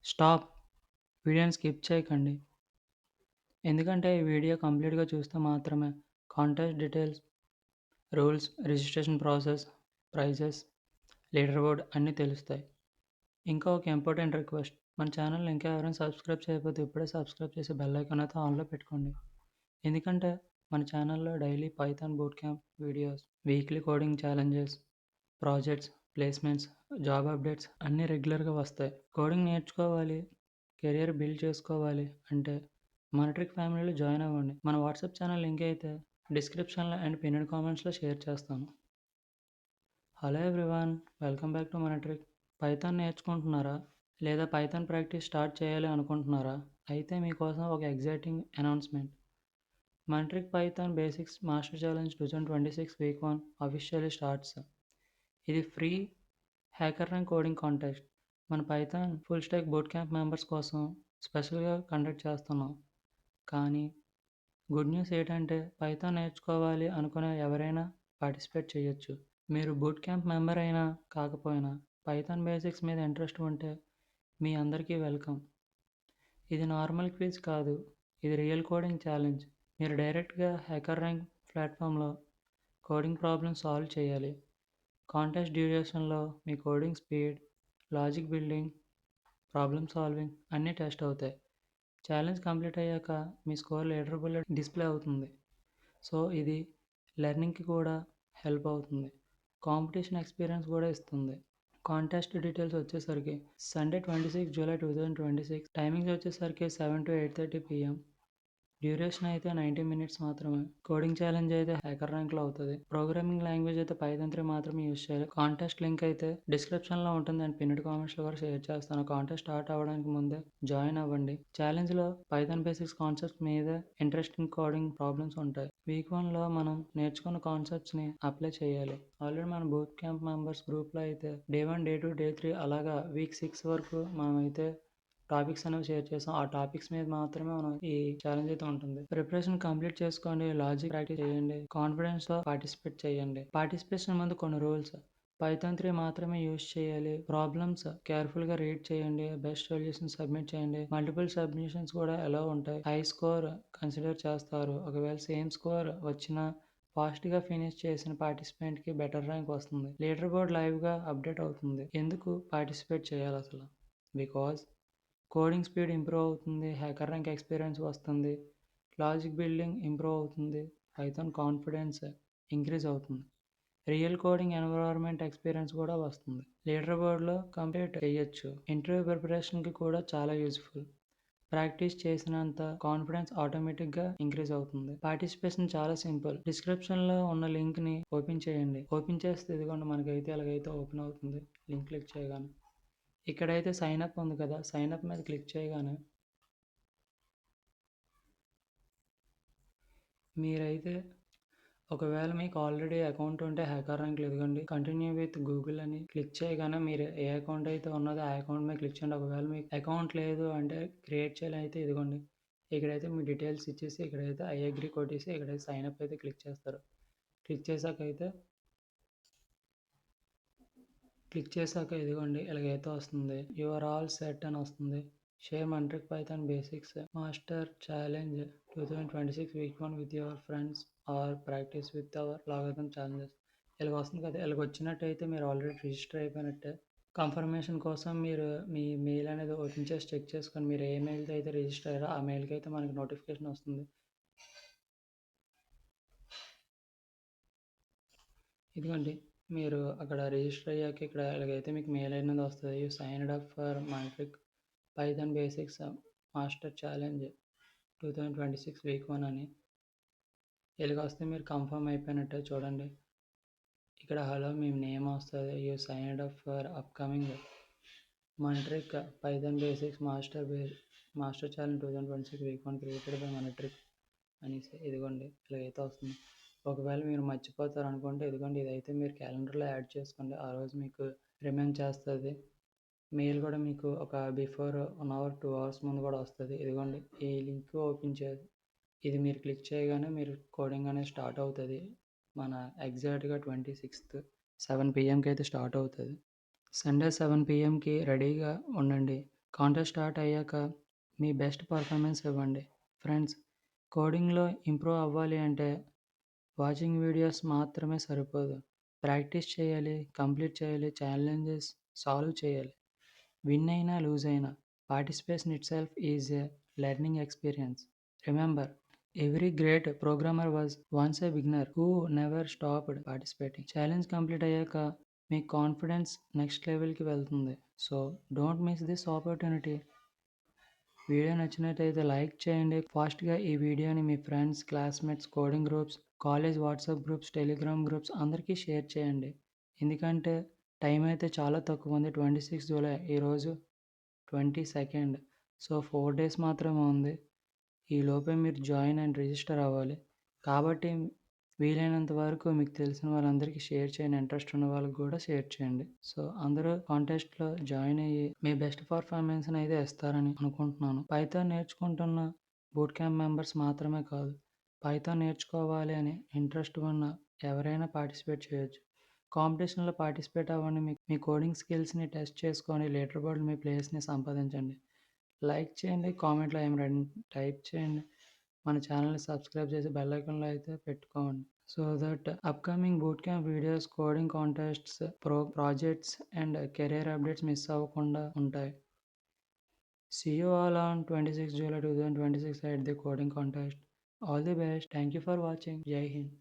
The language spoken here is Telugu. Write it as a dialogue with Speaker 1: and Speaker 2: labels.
Speaker 1: స్టాప్. వీడియోని స్కిప్ చేయకండి. ఎందుకంటే ఈ వీడియో కంప్లీట్‌గా చూస్తే మాత్రమే contact details, rules, registration process, prizes, leaderboard అన్నీ తెలుస్తాయి. ఇంకా ఒక ఇంపార్టెంట్ రిక్వెస్ట్. మన ఛానల్‌ని ఇంకా ఎవరైనా సబ్స్క్రైబ్ చేయకపోతే ఇప్పుడే సబ్స్క్రైబ్ చేసి బెల్ ఐకాన్ అయితే ఆన్‌లో పెట్టుకోండి. ఎందుకంటే మన ఛానల్‌లో daily Python boot camp videos, weekly coding challenges, projects, placements, job updates అన్నీ రెగ్యులర్‌గా వస్తాయి. కోడింగ్ నేర్చుకోవాలి, కెరియర్ బిల్డ్ చేసుకోవాలి అంటే మనట్రిక్ ఫ్యామిలీలో జాయిన్ అవ్వండి. మన వాట్సాప్ ఛానల్ లింక్ అయితే డిస్క్రిప్షన్‌లో అండ్ పిన్నెడ్ కామెంట్స్‌లో షేర్ చేస్తాను. Hello everyone, welcome back to మనట్రిక్. పైథాన్ నేర్చుకుంటున్నారా? లేదా పైథాన్ ప్రాక్టీస్ స్టార్ట్ చేయాలి అనుకుంటున్నారా? అయితే మీకోసం ఒక ఎగ్జైటింగ్ అనౌన్స్మెంట్. మనట్రిక్ Python basics master challenge 2026 week 1 officially starts. ఇది free HackerRank coding contest. మన Python full stack boot camp members కోసం స్పెషల్గా కండక్ట్ చేస్తున్నాం. కానీ గుడ్ న్యూస్ ఏంటంటే పైథాన్ నేర్చుకోవాలి అనుకునే ఎవరైనా పార్టిసిపేట్ చేయొచ్చు. మీరు బూట్ క్యాంప్ మెంబర్ అయినా కాకపోయినా పైథాన్ బేసిక్స్ మీద ఇంట్రెస్ట్ ఉంటే మీ అందరికీ వెల్కమ్. ఇది నార్మల్ క్విజ్ కాదు, ఇది రియల్ కోడింగ్ ఛాలెంజ్. మీరు డైరెక్ట్గా హ్యాకర్ ర్యాంక్ ప్లాట్ఫామ్లో కోడింగ్ ప్రాబ్లమ్ సాల్వ్ చేయాలి. కాంటెస్ట్ డ్యూరేషన్లో మీ coding speed, logic building, problem solving అన్నీ టెస్ట్ అవుతాయి. ఛాలెంజ్ కంప్లీట్ అయ్యాక మీ స్కోర్ లీడర్ బోర్డ్‌లో డిస్ప్లే అవుతుంది. సో ఇది లెర్నింగ్‌కి కూడా హెల్ప్ అవుతుంది. కాంపిటీషన్ ఎక్స్పీరియన్స్ కూడా ఇస్తుంది. కాంటెస్ట్ డీటెయిల్స్ వచ్చేసరికి సండే 26 జూలై 2026 టైమింగ్స్ వచ్చేసరికి 7 to 8:30 PM. డ్యూరేషన్ అయితే 90 మినిట్స్ మాత్రమే. కోడింగ్ ఛాలెంజ్ అయితే హ్యాకర్ ర్యాంక్లో అవుతుంది. ప్రోగ్రామింగ్ లాంగ్వేజ్ అయితే పైథాన్ 3 మాత్రమే యూజ్ చేయాలి. కాంటెస్ట్ లింక్ అయితే డిస్క్రిప్షన్లో ఉంటుంది అండ్ పిన్నెడ్ కామెంట్స్లో కూడా షేర్ చేస్తాను. కాంటెస్ట్ స్టార్ట్ అవ్వడానికి ముందే జాయిన్ అవ్వండి. ఛాలెంజ్లో పైథాన్ బేసిక్స్ కాన్సెప్ట్స్ మీద ఇంట్రెస్టింగ్ కోడింగ్ ప్రాబ్లమ్స్ ఉంటాయి. వీక్ 1లో మనం నేర్చుకున్న కాన్సెప్ట్స్ని అప్లై చేయాలి. ఆల్రెడీ మన బూట్ క్యాంప్ మెంబర్స్ గ్రూప్లో అయితే డే 1, డే 2, డే 3 అలాగా వీక్ 6 వరకు మనమైతే టాపిక్స్ అనేవి షేర్ చేసాం. ఆ టాపిక్స్ మీద మాత్రమే మనం ఈ ఛాలెంజ్ అయితే ఉంటుంది. ప్రిపరేషన్ కంప్లీట్ చేసుకోండి, లాజిక్ ప్రాక్టీస్ చేయండి, కాన్ఫిడెన్స్తో పార్టిసిపేట్ చేయండి. పార్టిసిపేషన్ ముందు కొన్ని రూల్స్. పైథాన్ 3 మాత్రమే యూజ్ చేయాలి. ప్రాబ్లమ్స్ కేర్ఫుల్గా రీడ్ చేయండి, బెస్ట్ సొల్యూషన్ సబ్మిట్ చేయండి. మల్టిపుల్ సబ్మిషన్స్ కూడా ఎలా ఉంటాయి. హై స్కోర్ కన్సిడర్ చేస్తారు. ఒకవేళ సేమ్ స్కోర్ వచ్చినా ఫాస్ట్గా ఫినిష్ చేసిన పార్టిసిపెంట్కి బెటర్ ర్యాంక్ వస్తుంది. లీడర్ బోర్డ్ లైవ్గా అప్డేట్ అవుతుంది. ఎందుకు పార్టిసిపేట్ చేయాలి అసలు? బికాజ్ కోడింగ్ స్పీడ్ ఇంప్రూవ్ అవుతుంది, హ్యాకర్ ర్యాంక్ ఎక్స్పీరియన్స్ వస్తుంది, లాజిక్ బిల్డింగ్ ఇంప్రూవ్ అవుతుంది, పైథాన్ కాన్ఫిడెన్స్ ఇంక్రీజ్ అవుతుంది, రియల్ కోడింగ్ ఎన్విరాన్మెంట్ ఎక్స్పీరియన్స్ కూడా వస్తుంది. లీడర్ బోర్డ్లో కంప్లీట్ చేయొచ్చు. ఇంటర్వ్యూ ప్రిపరేషన్కి కూడా చాలా యూజ్ఫుల్. ప్రాక్టీస్ చేసినంత కాన్ఫిడెన్స్ ఆటోమేటిక్గా ఇంక్రీజ్ అవుతుంది. పార్టిసిపేషన్ చాలా సింపుల్. డిస్క్రిప్షన్లో ఉన్న లింక్ని ఓపెన్ చేయండి. ఓపెన్ చేస్తే ఇదిగోండి మనకైతే ఎలాగైతే ఓపెన్ అవుతుంది. లింక్ క్లిక్ చేయగానే ఇక్కడైతే సైన్ అప్ ఉంది కదా, సైన్ అప్ మీద క్లిక్ చేయగానే మీరైతే ఒకవేళ మీకు ఆల్రెడీ అకౌంట్ ఉంటే హ్యాకర్ ర్యాంక్లో ఇదిగోండి కంటిన్యూ విత్ గూగుల్ అని క్లిక్ చేయగానే మీరు ఏ అకౌంట్ అయితే ఉన్నదో ఆ అకౌంట్ మీద క్లిక్ చేయండి. ఒకవేళ మీకు అకౌంట్ లేదు అంటే క్రియేట్ చేయాలి అయితే ఇదిగోండి ఇక్కడైతే మీ డీటెయిల్స్ ఇచ్చేసి ఇక్కడైతే ఐ అగ్రీ కొట్టేసి ఇక్కడైతే సైన్ అప్ అయితే క్లిక్ చేస్తారు. క్లిక్ చేశాక ఇదిగోండి ఇలాగైతే వస్తుంది. యు ఆర్ ఆల్ సెట్ అని వస్తుంది. షేర్ మంట్రిక్ Python basics master challenge 2026 week 1 with your friends or practice with our logarithm challenges. ఇలాగ వస్తుంది కదా, ఇలాగ వచ్చినట్టయితే మీరు ఆల్రెడీ రిజిస్టర్ అయిపోయినట్టే. కన్ఫర్మేషన్ కోసం మీరు మీ మెయిల్ అనేది ఓపెన్ చేసి చెక్ చేసుకొని మీరు ఏ మెయిల్తో అయితే రిజిస్టర్ అయ్యారో ఆ మెయిల్కి అయితే మనకి నోటిఫికేషన్ వస్తుంది. ఇదిగోండి మీరు అక్కడ రిజిస్టర్ అయ్యాక ఇక్కడ ఇలాగైతే మీకు మెయిల్ అనేది వస్తుంది. యూ సైన్డ్ అప్ ఫర్ మంట్రిక్ Python basics master challenge 2026 week 1 అని ఇలాగ వస్తే మీరు కన్ఫర్మ్ అయిపోయినట్టే. చూడండి ఇక్కడ హలో మీ నేమ్ వస్తుంది. You signed up for upcoming మంట్రిక్ Python basics master challenge 2026 week 1 created by మంట్రిక్ అనేసి ఇదిగోండి ఇలాగైతే వస్తుంది. ఒకవేళ మీరు మర్చిపోతారు అనుకుంటే ఇదిగోండి ఇదైతే మీరు క్యాలెండర్లో యాడ్ చేసుకోండి. ఆ రోజు మీకు రిమైండ్ చేస్తుంది. మెయిల్ కూడా మీకు ఒక బిఫోర్ 1 అవర్ 2 అవర్స్ ముందు కూడా వస్తుంది. ఇదిగోండి ఈ లింక్ ఓపెన్ చేసి ఇది మీరు క్లిక్ చేయగానే మీరు కోడింగ్ అనేది స్టార్ట్ అవుతుంది. మన ఎగ్జాక్ట్గా 26th 7 PM అయితే స్టార్ట్ అవుతుంది. సండే 7 PMకి రెడీగా ఉండండి. కాంటెస్ట్ స్టార్ట్ అయ్యాక మీ బెస్ట్ పర్ఫార్మెన్స్ ఇవ్వండి. ఫ్రెండ్స్, కోడింగ్‌లో ఇంప్రూవ్ అవ్వాలి అంటే వాచింగ్ వీడియోస్ మాత్రమే సరిపోదు. ప్రాక్టీస్ చేయాలి, కంప్లీట్ చేయాలి, ఛాలెంజెస్ సాల్వ్ చేయాలి. విన్ అయినా, లూజ్ అయినా participation itself is a learning experience. Remember, every great programmer was once a beginner who never stopped participating. Challenge complete అయ్యాక మీ కాన్ఫిడెన్స్ నెక్స్ట్ లెవెల్‌కి వెళ్తుంది. So, don't miss this opportunity. Video నచ్చినట్టయితే లైక్ చేయండి. ఫాస్ట్‌గా ఈ వీడియోని మీ friends, classmates, coding groups, college WhatsApp groups, Telegram groups అందరికీ షేర్ చేయండి. ఎందుకంటే టైం అయితే చాలా తక్కువ ఉంది. 26 జూలై, ఈరోజు 22nd. సో 4 డేస్ మాత్రమే ఉంది. ఈలోపే మీరు జాయిన్ అండ్ రిజిస్టర్ అవ్వాలి. కాబట్టి వీలైనంత వరకు మీకు తెలిసిన వాళ్ళందరికీ షేర్ చేయండి. ఇంట్రెస్ట్ ఉన్న వాళ్ళకి కూడా షేర్ చేయండి. సో అందరూ కాంటెస్ట్‌లో జాయిన్ అయ్యి మీ బెస్ట్ పర్ఫార్మెన్స్‌ని అయితే ఇస్తారని అనుకుంటున్నాను. పైథాన్ నేర్చుకుంటున్న బూట్ క్యాంప్ మెంబర్స్ మాత్రమే కాదు, పైథాన్ నేర్చుకోవాలి అని ఇంట్రెస్ట్ ఉన్న ఎవరైనా పార్టిసిపేట్ చేయొచ్చు. కాంపిటీషన్‌లో పార్టిసిపేట్ అవ్వండి. మీ కోడింగ్ స్కిల్స్‌ని టెస్ట్ చేసుకొని లీడర్ బోర్డ్‌లో మీ ప్లేస్‌ని సంపాదించండి. లైక్ చేయండి, కామెంట్‌లో ఏం టైప్ చేయండి. మన ఛానల్‌ని సబ్స్క్రైబ్ చేసి బెల్ ఐకాన్‌లో అయితే పెట్టుకోండి. So that upcoming boot camp videos, coding కాంటెస్ట్స్, projects and career updates miss అవ్వకుండా ఉంటాయి. See you all on 26 July 2026 at the coding contest. All the best. Thank you for watching. Jai Hind.